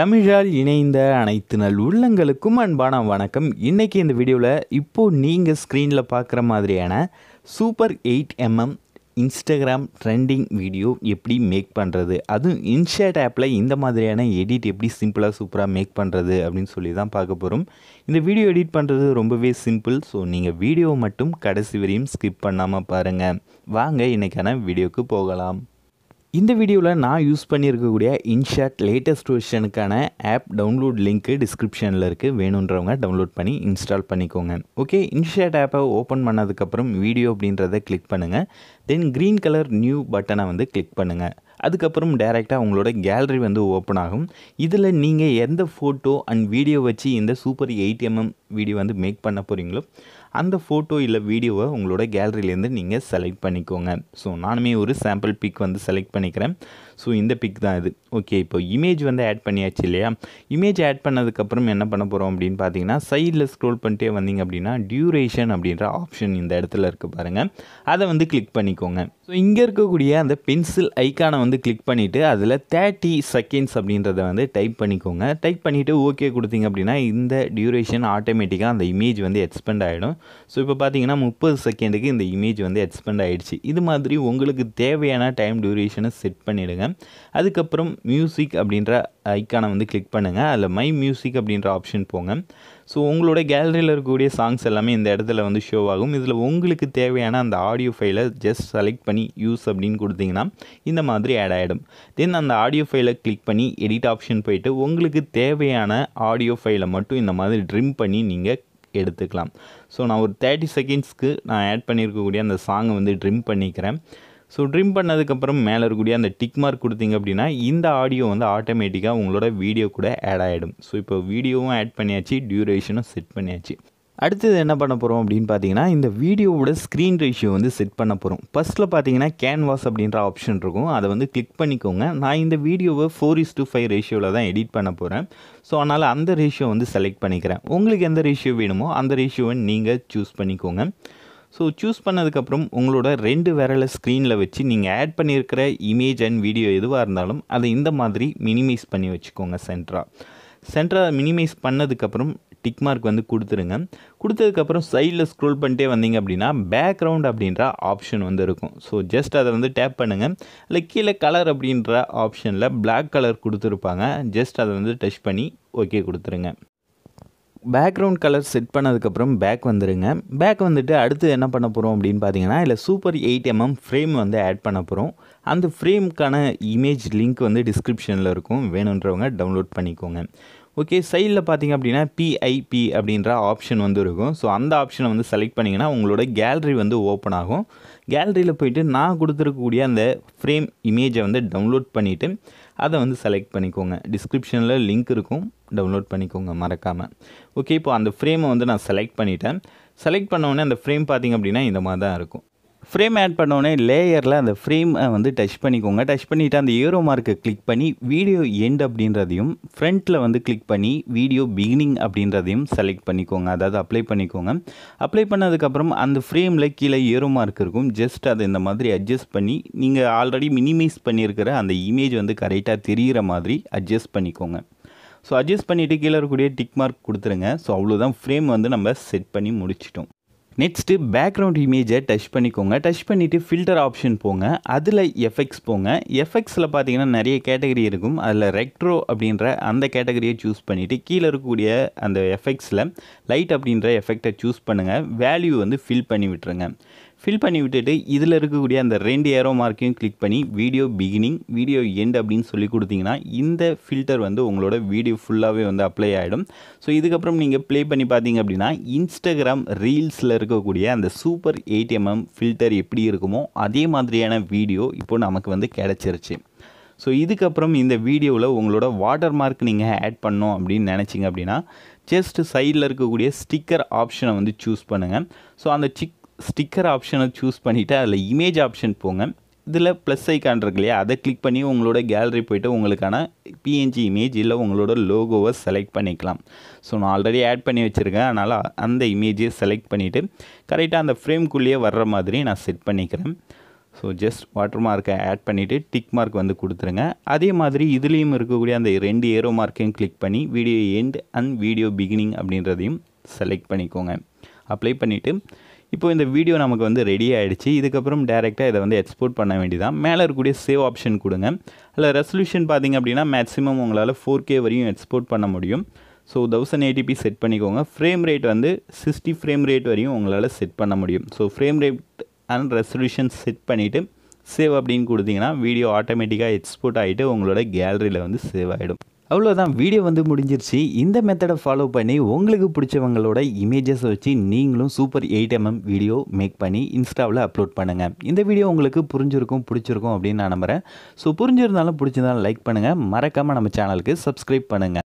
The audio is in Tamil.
தமிழால் இணைந்த அனைத்து நல் உள்ளங்களுக்கும் அன்பான வணக்கம். இன்றைக்கி இந்த வீடியோவில் இப்போது நீங்கள் ஸ்க்ரீனில் பார்க்குற மாதிரியான super 8mm Instagram trending video எப்படி மேக் பண்ணுறது, அதுவும் இன்ஷாட் ஆப்பில் இந்த மாதிரியான எடிட் எப்படி சிம்பிளாக சூப்பராக மேக் பண்ணுறது அப்படின்னு சொல்லி தான் பார்க்க போகிறோம். இந்த வீடியோ எடிட் பண்ணுறது ரொம்பவே சிம்பிள். ஸோ நீங்கள் வீடியோ மட்டும் கடைசி வரையும் ஸ்கிப் பண்ணாமல் பாருங்கள். வாங்க இன்றைக்கான வீடியோவுக்கு போகலாம். இந்த வீடியோவில் நான் யூஸ் பண்ணியிருக்கக்கூடிய இன்ஷாட் லேட்டஸ்ட் வெர்ஷனுக்கான ஆப் டவுன்லோட் லிங்க்கு டிஸ்கிரிப்ஷனில் இருக்குது. வேணுன்றவங்க டவுன்லோட் பண்ணி இன்ஸ்டால் பண்ணிக்கோங்க. ஓகே, இன்ஷாட் ஆப்பை ஓப்பன் பண்ணதுக்கப்புறம் வீடியோ அப்படின்றத கிளிக் பண்ணுங்கள். தென் க்ரீன் கலர் நியூ பட்டனை கிளிக் பண்ணுங்கள். அதுக்கப்புறம் டைரெக்டாக உங்களோட கேலரி ஓப்பன் ஆகும். இதில் நீங்கள் எந்த ஃபோட்டோ அண்ட் வீடியோ வச்சு இந்த சூப்பர் 8mm வீடியோ மேக் பண்ண போகிறீங்களோ அந்த ஃபோட்டோ இல்லை வீடியோவை உங்களோட கேலரியிலேருந்து நீங்கள் செலக்ட் பண்ணிக்கோங்க. ஸோ நானுமே ஒரு சாம்பிள் பிக் செலக்ட் பண்ணிக்கிறேன். ஸோ இந்த பிக் தான் இது. ஓகே, இப்போ இமேஜ் ஆட் பண்ணியாச்சு இல்லையா? இமேஜ் ஆட் பண்ணதுக்கப்புறம் என்ன பண்ண போகிறோம் அப்படின்னு பார்த்தீங்கன்னா, சைடில் ஸ்க்ரோல் பண்ணிட்டே வந்தீங்க அப்படின்னா டியூரேஷன் அப்படின்ற ஆப்ஷன் இந்த இடத்துல இருக்குது பாருங்கள். அதை கிளிக் பண்ணிக்கோங்க. ஸோ இங்கே இருக்கக்கூடிய அந்த பென்சில் ஐக்கானை கிளிக் பண்ணிவிட்டு அதில் 30 செகண்ட்ஸ் அப்படின்றத டைப் பண்ணிக்கோங்க. டைப் பண்ணிவிட்டு ஓகே கொடுத்தீங்க அப்படின்னா இந்த டியூரேஷன் ஆட்டோமேட்டிக்காக அந்த இமேஜ் எக்ஸ்பெண்ட் ஆகிடும். ஸோ இப்போ பார்த்தீங்கன்னா 30 செகண்டுக்கு இந்த இமேஜ் எக்ஸ்பெண்ட் ஆகிடுச்சு. இது மாதிரி உங்களுக்கு தேவையான டைம் டியூரேஷனை செட் பண்ணிவிடுங்க. அதுக்கப்புறம் மியூசிக் அப்படின்ற ஐக்கானை கிளிக் பண்ணுங்கள். அதில் மை மியூசிக் அப்படின்ற ஆப்ஷன் போங்க. ஸோ உங்களோட கேலரியில் இருக்கக்கூடிய சாங்ஸ் எல்லாமே இந்த இடத்துல ஷோ ஆகும். இதில் உங்களுக்கு தேவையான அந்த ஆடியோ ஃபைலை ஜஸ்ட் செலக்ட் பண்ணி யூஸ் அப்படின்னு கொடுத்தீங்கன்னா இந்த மாதிரி ஆட் ஆகிடும். தென் அந்த ஆடியோ ஃபைலை கிளிக் பண்ணி எடிட் ஆப்ஷன் போயிட்டு உங்களுக்கு தேவையான ஆடியோ ஃபைலை மட்டும் இந்த மாதிரி ட்ரிம் பண்ணி நீங்கள் எடுத்துக்கலாம். ஸோ நான் ஒரு 30 செகண்ட்ஸ்க்கு நான் ஆட் பண்ணியிருக்கக்கூடிய அந்த சாங்கை ட்ரிம் பண்ணிக்கிறேன். ஸோ ட்ரிம் பண்ணதுக்கப்புறம் மேலே இருக்கக்கூடிய அந்த டிக் மார்க் கொடுத்தீங்க அப்படின்னா இந்த ஆடியோ ஆட்டோமேட்டிக்காக உங்களோட வீடியோ கூட ஆட் ஆகிடும். ஸோ இப்போ வீடியோவும் ஆட் பண்ணியாச்சு, டியூரேஷனும் செட் பண்ணியாச்சு. அடுத்தது என்ன பண்ண போகிறோம் அப்படின்னு பார்த்தீங்கன்னா, இந்த வீடியோவோட ஸ்க்ரீன் ரேஷியோ செட் பண்ண போகிறோம். ஃபஸ்ட்டில் பார்த்தீங்கன்னா கேன்வாஸ் அப்படின்ற ஆப்ஷன் இருக்கும். அதை கிளிக் பண்ணிக்கோங்க. நான் இந்த வீடியோவை 4:5 ரேஷியோவில் தான் எடிட் பண்ண போகிறேன். ஸோ அதனால் அந்த ரேஷியோ செலக்ட் பண்ணிக்கிறேன். உங்களுக்கு எந்த ரேஷியோ வேணுமோ அந்த ரேஷியோவை நீங்கள் சூஸ் பண்ணிக்கோங்க. ஸோ சூஸ் பண்ணதுக்கப்புறம் உங்களோட 2 விரலை ஸ்க்ரீனில் வச்சு நீங்கள் ஆட் பண்ணியிருக்கிற இமேஜ் அண்ட் வீடியோ எதுவாக இருந்தாலும் அதை இந்த மாதிரி மினிமைஸ் பண்ணி வச்சுக்கோங்க. சென்டராக மினிமைஸ் பண்ணதுக்கப்புறம் டிக் மார்க் கொடுத்துருங்க. கொடுத்ததுக்கப்புறம் சைடில் ஸ்க்ரோல் பண்ணிட்டே வந்தீங்க அப்படின்னா பேக்ரவுண்ட் அப்படின்ற ஆப்ஷன் இருக்கும். ஸோ ஜஸ்ட் அதை டேப் பண்ணுங்கள். இல்லை கீழே கலர் அப்படின்ற ஆப்ஷனில் பிளாக் கலர் கொடுத்துருப்பாங்க. ஜஸ்ட் அதை டச் பண்ணி ஓகே கொடுத்துருங்க. பேக்ரவுண்ட் கலர் செட் பண்ணதுக்கப்புறம் பேக் வந்துடுங்க. பேக் வந்துட்டு அடுத்து என்ன பண்ண போகிறோம் அப்படின்னு பார்த்தீங்கன்னா, இல்லை சூப்பர் 8mm ஃப்ரேம் ஆட் பண்ண போகிறோம். அந்த ஃப்ரேமுக்கான இமேஜ் லிங்க் டிஸ்கிரிப்ஷனில் இருக்கும். வேணுன்றவங்க டவுன்லோட் பண்ணிக்கோங்க. ஓகே, சைடில் பார்த்தீங்க அப்படின்னா PIP அப்படின்ற ஆப்ஷன் இருக்கும். ஸோ அந்த ஆப்ஷனை செலக்ட் பண்ணிங்கன்னா உங்களோட கேலரி ஓப்பன் ஆகும். கேலரியில் போய்ட்டு நான் கொடுத்துருக்கக்கூடிய அந்த ஃப்ரேம் இமேஜை டவுன்லோட் பண்ணிவிட்டு அதை செலக்ட் பண்ணிக்கோங்க. டிஸ்கிரிப்ஷனில் லிங்க் இருக்கும், டவுன்லோட் பண்ணிக்கோங்க மறக்காமல். ஓகே, இப்போ அந்த ஃப்ரேமை நான் செலக்ட் பண்ணிட்டேன். செலக்ட் பண்ணோடனே அந்த ஃப்ரேம் பார்த்திங்க அப்படின்னா இந்த மாதிரி தான் இருக்கும். ஃப்ரேம் ஆட் பண்ணோடனே லேயரில் அந்த ஃப்ரேமை டச் பண்ணிக்கோங்க. டச் பண்ணிவிட்டு அந்த ஏரோ மார்க்கை கிளிக் பண்ணி வீடியோ எண்ட் அப்படின்றதையும் ஃப்ரண்ட்டில் கிளிக் பண்ணி வீடியோ பிகினிங் அப்படின்றதையும் செலக்ட் பண்ணிக்கோங்க. அதாவது அப்ளை பண்ணிக்கோங்க. அப்ளை பண்ணதுக்கப்புறம் அந்த ஃப்ரேமில் கீழே ஏரோ மார்க் இருக்கும். ஜஸ்ட் அதை இந்த மாதிரி அட்ஜஸ்ட் பண்ணி நீங்கள் ஆல்ரெடி மினிமைஸ் பண்ணியிருக்கிற அந்த இமேஜ் கரெக்டாக தெரிகிற மாதிரி அட்ஜஸ்ட் பண்ணிக்கோங்க. ஸோ அட்ஜஸ்ட் பண்ணிவிட்டு கீழே இருக்கக்கூடிய டிக் மார்க் கொடுத்துருங்க. ஸோ அவ்வளோதான், ஃப்ரேம் நம்ம செட் பண்ணி முடிச்சிட்டோம். நெக்ஸ்ட்டு பேக்ரவுண்ட் இமேஜை டச் பண்ணிக்கோங்க. டச் பண்ணிவிட்டு ஃபில்டர் ஆப்ஷன் போங்க. அதில் எஃபெக்ட்ஸ் போங்க. எஃபெக்ட்ஸில் பார்த்தீங்கன்னா நிறைய கேட்டகரி இருக்கும். அதில் ரெக்ட்ரோ அப்படின்ற அந்த கேட்டகரியை சூஸ் பண்ணிவிட்டு கீழே இருக்கக்கூடிய அந்த எஃபெக்ட்ஸில் லைட் அப்படின்ற எஃபெக்டை சூஸ் பண்ணுங்கள். வேல்யூ ஃபில் பண்ணி விட்டுருங்க. ஃபில் பண்ணி விட்டுட்டு இதில் இருக்கக்கூடிய அந்த 2 ஏரோ மார்க்கையும் கிளிக் பண்ணி வீடியோ பிகினிங் வீடியோ எண்ட் அப்படின்னு சொல்லி கொடுத்தீங்கன்னா இந்த ஃபில்டர் உங்களோட வீடியோ ஃபுல்லாகவே அப்ளை ஆகிடும். ஸோ இதுக்கப்புறம் நீங்கள் ப்ளே பண்ணி பார்த்தீங்க அப்படின்னா இன்ஸ்டாகிராம் ரீல்ஸில் இருக்கக்கூடிய அந்த சூப்பர் 8mm ஃபில்டர் எப்படி இருக்குமோ அதே மாதிரியான வீடியோ இப்போது நமக்கு கிடச்சிருச்சு. ஸோ இதுக்கப்புறம் இந்த வீடியோவில் உங்களோட வாட்டர் மார்க் நீங்கள் ஆட் பண்ணோம் அப்படின்னு நினச்சிங்க அப்படின்னா ஜஸ்ட் சைடில் இருக்கக்கூடிய ஸ்டிக்கர் ஆப்ஷனை சூஸ் பண்ணுங்கள். ஸோ அந்த ஸ்டிக்கர் ஆப்ஷனை சூஸ் பண்ணிவிட்டு அதில் இமேஜ் ஆப்ஷன் போங்க. இதில் ப்ளஸ் ஐக்கான் இருக்கு இல்லையா, அதை கிளிக் பண்ணி உங்களோட கேலரி போய்ட்டு உங்களுக்கான பிஎன்ஜி இமேஜ் இல்லை உங்களோட லோகோவை செலக்ட் பண்ணிக்கலாம். ஸோ நான் ஆல்ரெடி ஆட் பண்ணி வச்சுருக்கேன், அதனால் அந்த இமேஜை செலக்ட் பண்ணிவிட்டு கரெக்டாக அந்த ஃப்ரேம்குள்ளேயே வர்ற மாதிரி நான் செட் பண்ணிக்கிறேன். ஸோ ஜஸ்ட் வாட்டர் மார்க்கை ஆட் பண்ணிவிட்டு டிக் மார்க் வந்து கொடுத்துருங்க. அதே மாதிரி இதுலேயும் இருக்கக்கூடிய அந்த 2 ஏரோ மார்க்கையும் கிளிக் பண்ணி video end and video beginning அப்படின்றதையும் செலக்ட் பண்ணிக்கோங்க. அப்ளை பண்ணிவிட்டு இப்போ இந்த வீடியோ நமக்கு வந்து ரெடி ஆகிடுச்சு. இதுக்கப்புறம் டேரெக்டாக இதை வந்து எக்ஸ்போர்ட் பண்ண வேண்டியதான். மேலே இருக்கக்கூடிய சேவ் ஆப்ஷன் கொடுங்க. அதில் ரெசல்யூஷன் பார்த்திங்க அப்படின்னா மேக்ஸிமம் உங்களால் 4K வரையும் எக்ஸ்போர்ட் பண்ண முடியும். ஸோ 1080p செட் பண்ணிக்கோங்க. ஃப்ரேம் ரேட் வந்து 60 ஃப்ரேம் ரேட் வரையும் உங்களால் செட் பண்ண முடியும். So frame rate and resolution set பண்ணிவிட்டு சேவ் அப்படின்னு கொடுத்தீங்கன்னா வீடியோ ஆட்டோமேட்டிக்காக எக்ஸ்போர்ட் ஆகிட்டு உங்களோட கேலரியில் வந்து சேவ் ஆகிடும். அவ்வளோதான், வீடியோ வந்து முடிஞ்சிருச்சு. இந்த மெத்தடை ஃபாலோ பண்ணி உங்களுக்கு பிடிச்சவங்களோட இமேஜஸை வச்சு நீங்களும் சூப்பர் 8mm வீடியோ மேக் பண்ணி இன்ஸ்டாவில் அப்லோட் பண்ணுங்கள். இந்த வீடியோ உங்களுக்கு பிடிச்சிருக்கும் அப்படின்னு நான் நம்புகிறேன். ஸோ புரிஞ்சிருந்தாலும் பிடிச்சிருந்தாலும் லைக் பண்ணுங்கள். மறக்காமல் நம்ம சேனலுக்கு சப்ஸ்கிரைப் பண்ணுங்கள்.